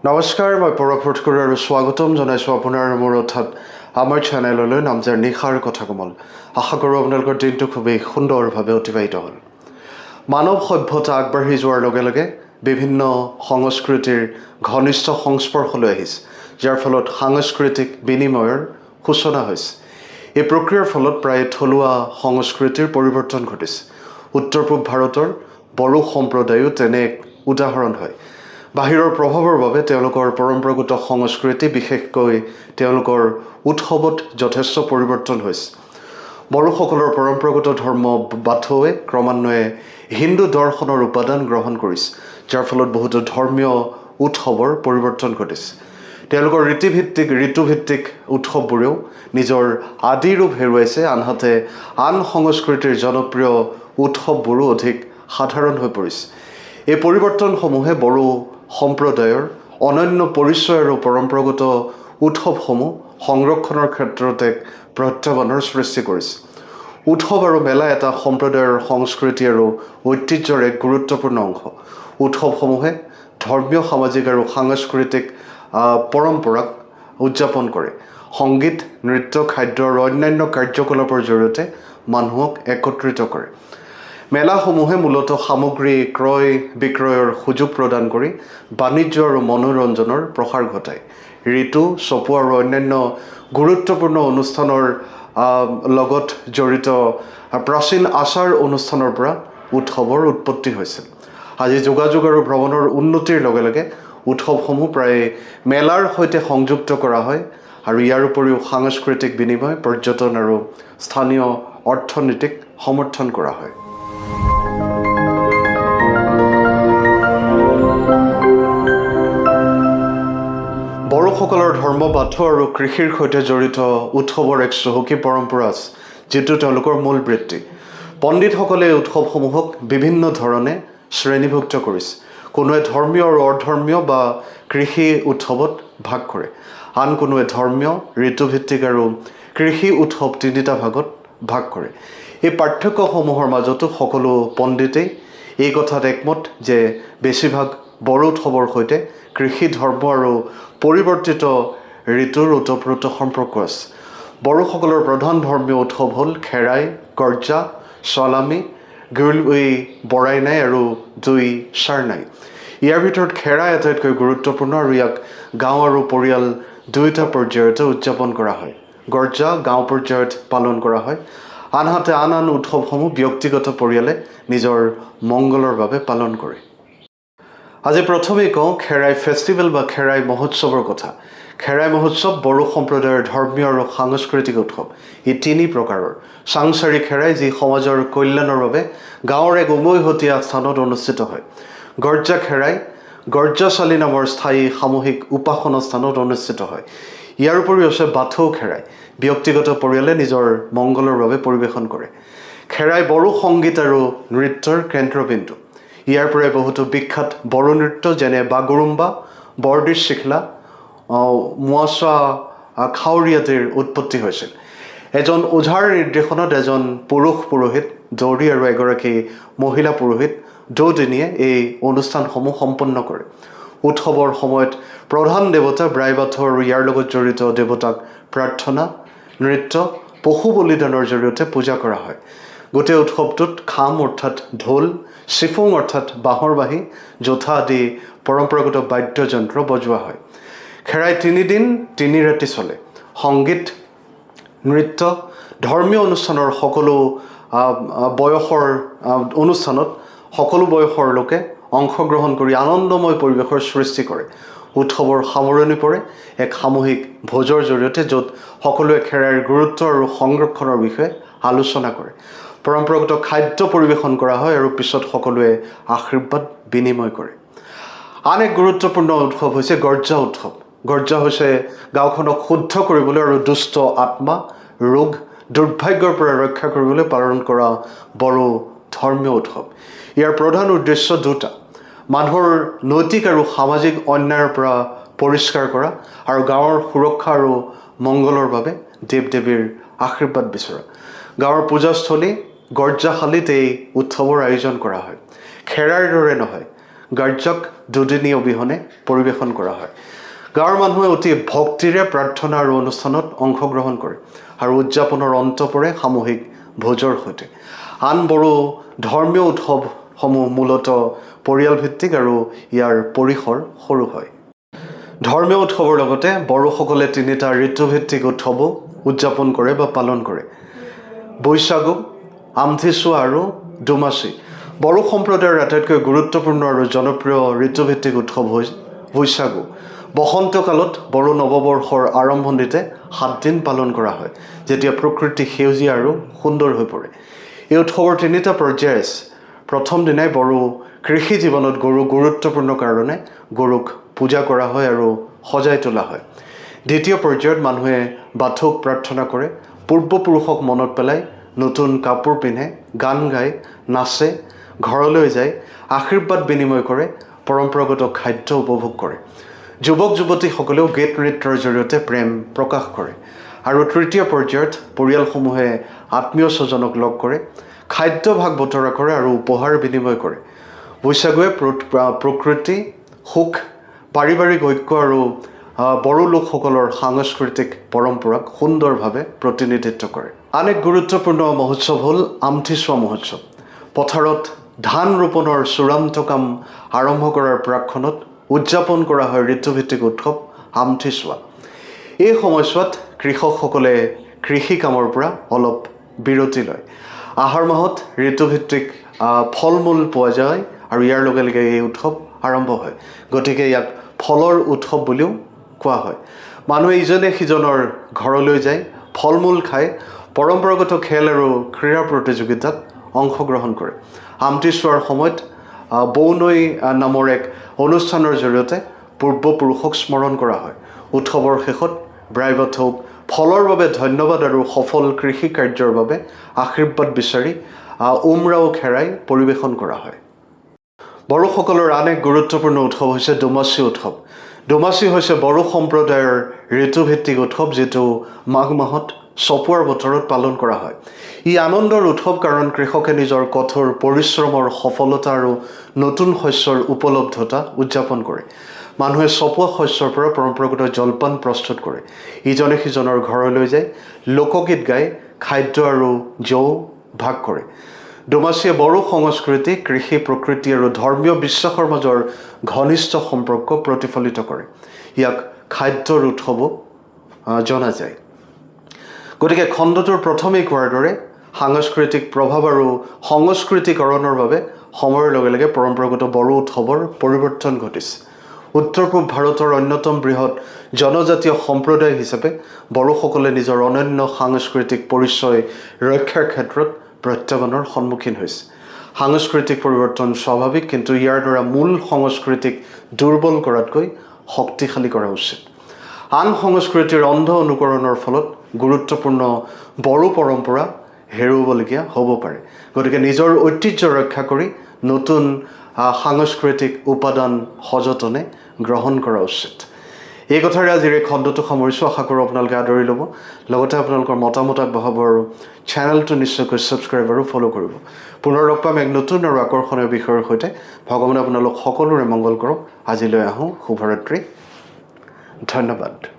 নমস্কাৰ, মই পৰশ ভট্টকুৰি আৰু স্বাগতম জনাইছোঁ আপোনাৰ মোৰ অৰ্থাৎ আমাৰ চেনেললৈ নামজাৰ নিশাৰ কথা কোমল। আশা কৰোঁ আপোনালোকৰ দিনটো খুবেই সুন্দৰভাৱে অতিবাহিত হ'ল। মানৱ সভ্যতা আগবাঢ়ি যোৱাৰ লগে লগে বিভিন্ন সংস্কৃতিৰ ঘনিষ্ঠ সংস্পৰ্শলৈ আহিছে, যাৰ ফলত সাংস্কৃতিক বিনিময়ৰ সূচনা হৈছে। এই প্ৰক্ৰিয়াৰ ফলত প্ৰায় থলুৱা সংস্কৃতিৰ পৰিৱৰ্তন ঘটিছে। উত্তৰ পূব ভাৰতৰ বড়ো সম্প্ৰদায়ো তেনে এক উদাহৰণ হয়। বাহিৰৰ প্ৰভাৱৰ বাবে তেওঁলোকৰ পৰম্পৰাগত সংস্কৃতি, বিশেষকৈ তেওঁলোকৰ উৎসৱত যথেষ্ট পৰিৱৰ্তন হৈছে। বড়োসকলৰ পৰম্পৰাগত ধৰ্ম বাথৌৱে ক্ৰমান্বয়ে হিন্দু দৰ্শনৰ উপাদান গ্ৰহণ কৰিছে, যাৰ ফলত বহুতো ধৰ্মীয় উৎসৱৰ পৰিৱৰ্তন ঘটিছে। তেওঁলোকৰ ঋতুভিত্তিক উৎসৱবোৰেও নিজৰ আদি ৰূপ হেৰুৱাইছে, আনহাতে আন সংস্কৃতিৰ জনপ্ৰিয় উৎসৱবোৰো অধিক সাধাৰণ হৈ পৰিছে। এই পৰিৱৰ্তনসমূহে বড়ো সম্প্ৰদায়ৰ অনন্য পৰিচয় আৰু পৰম্পৰাগত উৎসৱসমূহ সংৰক্ষণৰ ক্ষেত্ৰত এক প্ৰত্যাহ্বানৰ সৃষ্টি কৰিছে। উৎসৱ আৰু মেলা এটা সম্প্ৰদায়ৰ সংস্কৃতি আৰু ঐতিহ্যৰ এক গুৰুত্বপূৰ্ণ অংশ। উৎসৱসমূহে ধৰ্মীয়, সামাজিক আৰু সাংস্কৃতিক পৰম্পৰাক উদযাপন কৰে। সংগীত, নৃত্য, খাদ্য আৰু অন্যান্য কাৰ্যকলাপৰ জৰিয়তে মানুহক একত্ৰিত কৰে। মেলাসমূহে মূলতঃ সামগ্ৰী ক্ৰয় বিক্ৰয়ৰ সুযোগ প্ৰদান কৰি বাণিজ্য আৰু মনোৰঞ্জনৰ প্ৰসাৰ ঘটায়। ঋতু, চপোৱা আৰু অন্যান্য গুৰুত্বপূৰ্ণ অনুষ্ঠানৰ লগত জড়িত প্ৰাচীন আচাৰ অনুষ্ঠানৰ পৰা উৎসৱৰ উৎপত্তি হৈছিল। আজি যোগাযোগ আৰু ভ্ৰমণৰ উন্নতিৰ লগে লগে উৎসৱসমূহ প্ৰায় মেলাৰ সৈতে সংযুক্ত কৰা হয়, আৰু ইয়াৰ উপৰিও সাংস্কৃতিক বিনিময়, পৰ্যটন আৰু স্থানীয় অৰ্থনীতিক সমৰ্থন কৰা হয়। বড়োসকলৰ ধৰ্ম বাথৌ আৰু কৃষিৰ সৈতে জড়িত উৎসৱৰ এক চহকী পৰম্পৰা আছে, যিটো তেওঁলোকৰ মূল বৃত্তি। পণ্ডিতসকলে এই উৎসৱসমূহক বিভিন্ন ধৰণে শ্ৰেণীভুক্ত কৰিছে। কোনোৱে ধৰ্মীয় আৰু অধৰ্মীয় বা কৃষি উৎসৱত ভাগ কৰে, আন কোনোৱে ধৰ্মীয়, ঋতুভিত্তিক আৰু কৃষি উৎসৱ তিনিটা ভাগত ভাগ কৰে। এই পাৰ্থক্যসমূহৰ মাজতো সকলো পণ্ডিতেই এই কথাত একমত যে বেছিভাগ বড়ো উৎসৱৰ সৈতে কৃষি, ধৰ্ম আৰু পৰিৱৰ্তিত ঋতুৰ ওতঃপ্ৰোত সম্পৰ্ক আছে। বড়োসকলৰ প্ৰধান ধৰ্মীয় উৎসৱ হ'ল খেৰাই, গৰ্জা, চলামী, বৰাই নাই আৰু চাৰনাই। ইয়াৰ ভিতৰত খেৰাই আটাইতকৈ গুৰুত্বপূৰ্ণ, আৰু ইয়াক গাঁও আৰু পৰিয়াল দুয়োটা পৰ্যায়তে উদযাপন কৰা হয়। গৰ্জা গাঁও পৰ্যায়ত পালন কৰা হয়, আনহাতে আন উৎসৱসমূহ ব্যক্তিগত পৰিয়ালে নিজৰ মংগলৰ বাবে পালন কৰে। আজি প্ৰথমেই কওঁ খেৰাই ফেষ্টিভেল বা খেৰাই মহোৎসৱৰ কথা। খেৰাই মহোৎসৱ বড়ো সম্প্ৰদায়ৰ ধৰ্মীয় আৰু সাংস্কৃতিক উৎসৱ। ই তিনি প্ৰকাৰৰ। চাংচাৰী খেৰাই, যি সমাজৰ কল্যাণৰ বাবে গাঁৱৰ এক উমৈহতীয়া স্থানত অনুষ্ঠিত হয়। গৰ্জা খেৰাই গৰ্জাশালী নামৰ স্থায়ী সামূহিক উপাসনা স্থানত অনুষ্ঠিত হয়। ইয়াৰ উপৰিও আছে বাথৌ খেৰাই, ব্যক্তিগত পৰিয়ালে নিজৰ মংগলৰ বাবে পৰিৱেশন কৰে। খেৰাই বড়ো সংগীত আৰু নৃত্যৰ কেন্দ্ৰবিন্দু। ইয়াৰ পৰাই বহুতো বিখ্যাত বড়ো নৃত্য যেনে বাগুৰুম্বা, বৰদিছ চিখলা, মোৱাচা খাউৰী আদিৰ উৎপত্তি হৈছিল। এজন ওঝাৰ নিৰ্দেশনাত এজন পুৰুষ পুৰোহিত দৌৰি আৰু এগৰাকী মহিলা পুৰোহিত দুয়োদিনীয়ে এই অনুষ্ঠানসমূহ সম্পন্ন কৰে। উৎসৱৰ সময়ত প্ৰধান দেৱতা ব্ৰাই বাথৌ আৰু ইয়াৰ লগত জড়িত দেৱতাক প্ৰাৰ্থনা, নৃত্য, পশু বলিদানৰ জৰিয়তে পূজা কৰা হয়। গোটেই উৎসৱটোত খাম অৰ্থাৎ ঢোল, চিফুং অৰ্থাৎ বাঁহৰ বাঁহী, জোঠা আদি পৰম্পৰাগত বাদ্যযন্ত্ৰ বজোৱা হয়। খেৰাই 3 দিন 3 ৰাতি চলে। সংগীত, নৃত্য, ধৰ্মীয় অনুষ্ঠানৰ অনুষ্ঠানত সকলো বয়সৰ লোকে অংশগ্ৰহণ কৰি আনন্দময় পৰিৱেশৰ সৃষ্টি কৰে। উৎসৱৰ সামৰণি পৰে এক সামূহিক ভোজৰ জৰিয়তে, য'ত সকলোৱে খেৰাইৰ গুৰুত্ব আৰু সংৰক্ষণৰ বিষয়ে আলোচনা কৰে। পৰম্পৰাগত খাদ্য পৰিৱেশন কৰা হয় আৰু পিছত সকলোৱে আশীৰ্বাদ বিনিময় কৰে। আন এক গুৰুত্বপূৰ্ণ উৎসৱ হৈছে গৰ্জা উৎসৱ। গৰ্জা হৈছে গাঁওখনক শুদ্ধ কৰিবলৈ আৰু দুষ্ট আত্মা, ৰোগ, দুৰ্ভাগ্যৰ পৰা ৰক্ষা কৰিবলৈ পালন কৰা বড়ো ধৰ্মীয় উৎসৱ। ইয়াৰ প্ৰধান উদ্দেশ্য দুটা: মানুহৰ নৈতিক আৰু সামাজিক অন্যায়ৰ পৰা পৰিষ্কাৰ কৰা, আৰু গাঁৱৰ সুৰক্ষা আৰু মংগলৰ বাবে দেৱ দেৱীৰ আশীৰ্বাদ বিচৰা। গাঁৱৰ পূজাস্থলী গৰ্জাশালীত এই উৎসৱৰ আয়োজন কৰা হয়। খেৰাইৰ দৰে নহয়, গাৰ্যক দুদিনীয়া অবিহনে পৰিৱেশন কৰা হয়। গাঁৱৰ মানুহে অতি ভক্তিৰে প্ৰাৰ্থনা আৰু অনুষ্ঠানত অংশগ্ৰহণ কৰে আৰু উদযাপনৰ অন্ত পৰে সামূহিক ভোজৰ সৈতে। আন বড়ো ধৰ্মীয় উৎসৱসমূহ মূলতঃ পৰিয়ালভিত্তিক আৰু ইয়াৰ পৰিসৰ সৰু হয়। ধৰ্মীয় উৎসৱৰ লগতে বড়োসকলে 3টা ঋতুভিত্তিক উৎসৱো উদযাপন কৰে বা পালন কৰে। বৈশাগু, আমথিচুৱা আৰু দুমাচি। বড়ো সম্প্ৰদায়ৰ আটাইতকৈ গুৰুত্বপূৰ্ণ আৰু জনপ্ৰিয় ঋতুভিত্তিক উৎসৱ হৈছে বৈশাগু। বসন্তকালত বড়ো নৱবৰ্ষৰ আৰম্ভণিতে 7 দিন পালন কৰা হয়, যেতিয়া প্ৰকৃতি সেউজীয়া আৰু সুন্দৰ হৈ পৰে। এই উৎসৱৰ 3টা পৰ্যায় আছে। প্ৰথম দিনাই বড়ো কৃষি জীৱনত গৰু গুৰুত্বপূৰ্ণ কাৰণে গৰুক পূজা কৰা হয় আৰু সজাই তোলা হয়। দ্বিতীয় পৰ্যায়ত মানুহে বাথৌক প্ৰাৰ্থনা কৰে, পূৰ্বপুৰুষক মনত পেলাই নতুন কাপোৰ পিন্ধে, গান গায়, নাচে, ঘৰলৈ যায়, আশীৰ্বাদ বিনিময় কৰে, পৰম্পৰাগত খাদ্য উপভোগ কৰে। যুৱক যুৱতীসকলেও গীত নৃত্যৰ জৰিয়তে প্ৰেম প্ৰকাশ কৰে। আৰু তৃতীয় পৰ্যায়ত পৰিয়ালসমূহে আত্মীয় স্বজনক লগ কৰে, খাদ্য ভাগ বতৰা কৰে আৰু উপহাৰ বিনিময় কৰে। বৈশাগুৱে প্ৰকৃতি, সুখ, পাৰিবাৰিক ঐক্য আৰু বড়ো লোকসকলৰ সাংস্কৃতিক পৰম্পৰাক সুন্দৰভাৱে প্ৰতিনিধিত্ব কৰে। আন এক গুৰুত্বপূৰ্ণ মহোৎসৱ হ'ল আমথিচুৱা মহোৎসৱ। পথাৰত ধান ৰোপণৰ চূড়ান্ত কাম আৰম্ভ কৰাৰ প্ৰাকক্ষণত উদযাপন কৰা হয় ঋতুভিত্তিক উৎসৱ আমথিচুৱা। এই সময়ছোৱাত কৃষকসকলে কৃষি কামৰ পৰা অলপ বিৰতি লয়। আহাৰ মাহত ঋতুভিত্তিক ফল মূল পোৱা যায় আৰু ইয়াৰ লগে লগে এই উৎসৱ আৰম্ভ হয়। গতিকে ইয়াক ফলৰ উৎসৱ বুলিও কোৱা হয়। মানুহে ইজনে সিজনৰ ঘৰলৈ যায়, ফল মূল খায়, পৰম্পৰাগত খেল আৰু ক্ৰীড়া প্ৰতিযোগিতাত অংশগ্ৰহণ কৰে। আমথিচুৱাৰ সময়ত বৌনৈ নামৰ এক অনুষ্ঠানৰ জৰিয়তে পূৰ্বপুৰুষক স্মৰণ কৰা হয়। উৎসৱৰ শেষত ব্ৰাই বাথৌক ফলৰ বাবে ধন্যবাদ আৰু সফল কৃষি কাৰ্যৰ বাবে আশীৰ্বাদ বিচাৰি উমৰাও খেৰাই পৰিৱেশন কৰা হয়। বড়োসকলৰ আন এক গুৰুত্বপূৰ্ণ উৎসৱ হৈছে দুমাচি উৎসৱ। দুমাচি হৈছে বড়ো সম্প্ৰদায়ৰ ঋতুভিত্তিক উৎসৱ, যিটো মাঘ মাহত চপোৱাৰ বতৰত পালন কৰা হয়। ই আনন্দৰ উৎসৱ কাৰণ কৃষকে নিজৰ কঠোৰ পৰিশ্ৰমৰ সফলতা আৰু নতুন শস্যৰ উপলব্ধতা উদযাপন কৰে। মানুহে চপোৱা শস্যৰ পৰা পৰম্পৰাগত জলপান প্ৰস্তুত কৰে, ইজনে সিজনৰ ঘৰলৈ যায়, লোকগীত গায়, খাদ্য আৰু জৌ ভাগ কৰে। দুমাচিয়ে বড়ো সংস্কৃতি, কৃষি, প্ৰকৃতি আৰু ধৰ্মীয় বিশ্বাসৰ মাজৰ ঘনিষ্ঠ সম্পৰ্ক প্ৰতিফলিত কৰে। ইয়াক খাদ্যৰ উৎসৱো জনা যায়। গতিকে খণ্ডটোৰ প্ৰথমেই কোৱাৰ দৰে সাংস্কৃতিক প্ৰভাৱ আৰু সংস্কৃতিকৰণৰ বাবে সময়ৰ লগে লগে পৰম্পৰাগত বড়ো উৎসৱৰ পৰিৱৰ্তন ঘটিছে। উত্তৰ পূব ভাৰতৰ অন্যতম বৃহৎ জনজাতীয় সম্প্ৰদায় হিচাপে বড়োসকলে নিজৰ অনন্য সাংস্কৃতিক পৰিচয় ৰক্ষাৰ ক্ষেত্ৰত প্ৰত্যাহ্বানৰ সন্মুখীন হৈছে। সাংস্কৃতিক পৰিৱৰ্তন স্বাভাৱিক, কিন্তু ইয়াৰ দ্বাৰা মূল সংস্কৃতিক দুৰ্বল কৰাতকৈ শক্তিশালী কৰা উচিত। আন সংস্কৃতিৰ অন্ধ অনুকৰণৰ ফলত গুৰুত্বপূৰ্ণ বড়ো পৰম্পৰা হেৰুৱাবলগীয়া হ'ব পাৰে। গতিকে নিজৰ ঐতিহ্য ৰক্ষা কৰি নতুন সাংস্কৃতিক উপাদান সযতনে গ্ৰহণ কৰা উচিত। এই কথাৰে আজিৰ এই খণ্ডটো সামৰিছোঁ। আশা কৰোঁ আপোনালোকে আদৰি ল'ব, লগতে আপোনালোকৰ মতামত আগবঢ়াব আৰু চেনেলটো নিশ্চয়কৈ ছাবস্ক্ৰাইব আৰু ফ'ল' কৰিব। পুনৰ লগ পাম এক নতুন আৰু আকৰ্ষণীয় বিষয়ৰ সৈতে। ভগৱানে আপোনালোক সকলোৰে মংগল কৰক। আজিলৈ আহোঁ। শুভৰাত্ৰি। ধন্যবাদ।